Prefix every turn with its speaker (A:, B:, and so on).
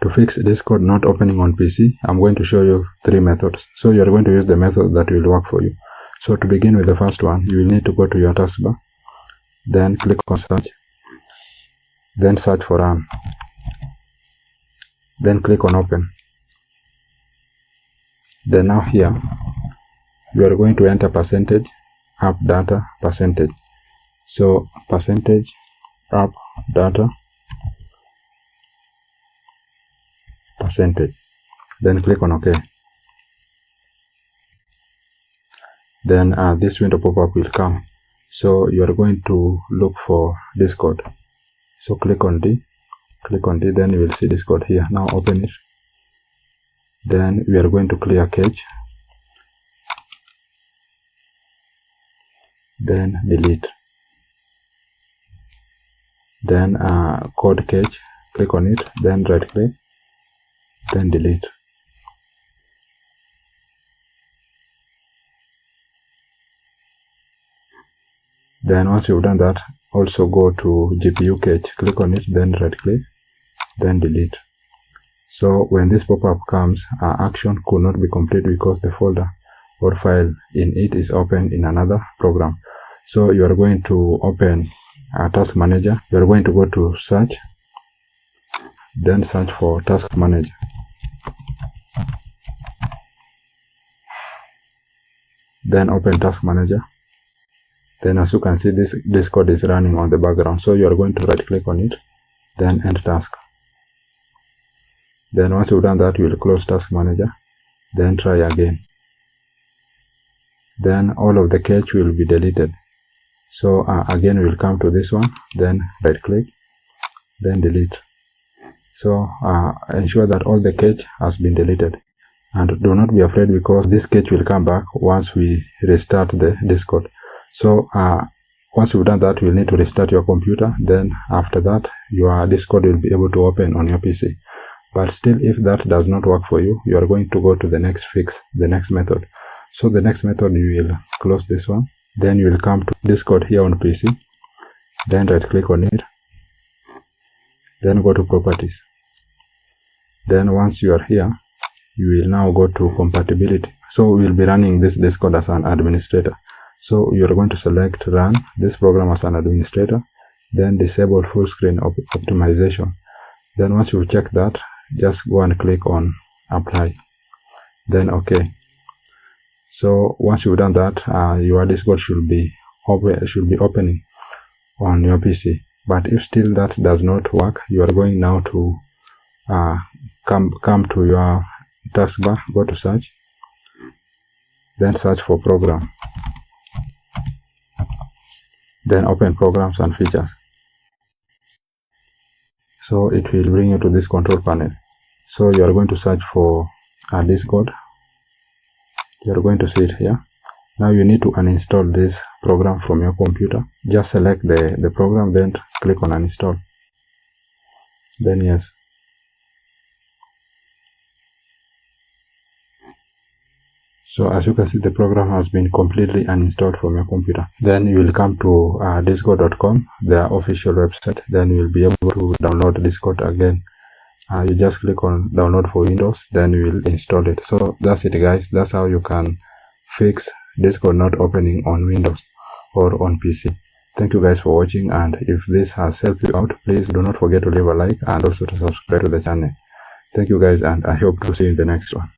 A: To fix Discord not opening on PC, I'm going to show you 3 methods. So you are going to use the method that will work for you. So to begin with the first one, you will need to go to your taskbar, then click on search, then search for run, then click on open. Then now here, you are going to enter percentage app data percentage. So percentage app data percentage, then click on OK. Then this window pop-up will come. So you are going to look for Discord. So click on D, then you will see Discord here. Now open it. Then we are going to clear cache, then delete, then code cache, click on it, then right click, then delete. Then once you've done that, also go to GPU cache, click on it, then right click, then delete. So when this pop-up comes, action could not be complete because the folder or file in it is open in another program. So you are going to open Task Manager. You are going to go to search, then search for Task Manager. Then open Task Manager. Then as you can see, this code is running on the background. So you are going to right click on it, then end task. Then once you've done that, you will close Task Manager, then try again. Then all of the cache will be deleted. So again we'll come to this one, then right click, then delete. So ensure that all the cache has been deleted, and do not be afraid because this cache will come back once we restart the Discord. So once you've done that, you'll need to restart your computer. Then after that, your Discord will be able to open on your PC. But still, if that does not work for you, you are going to go to the next fix, the next method. So the next method, you will close this one. Then you will come to Discord here on PC. Then right click on it. Then go to properties. Then once you are here, you will now go to compatibility. So we will be running this Discord as an administrator. So you are going to select run this program as an administrator. Then disable full screen optimization. Then once you check that, just go and click on apply, then OK. So once you've done that, your Discord should be opening on your PC. But if still that does not work, you are going now to come to your taskbar, go to search, then search for program, then open programs and features. So it will bring you to this control panel. So you are going to search for Discord. You are going to see it here. Now you need to uninstall this program from your computer. Just select the program, then click on uninstall. Then yes. So as you can see, the program has been completely uninstalled from your computer. Then you will come to discord.com, their official website. Then you will be able to download Discord again. You just click on download for Windows, then you will install it. So that's it guys. That's how you can fix Discord not opening on Windows or on PC. Thank you guys for watching, and if this has helped you out, please do not forget to leave a like and also to subscribe to the channel. Thank you guys, and I hope to see you in the next one.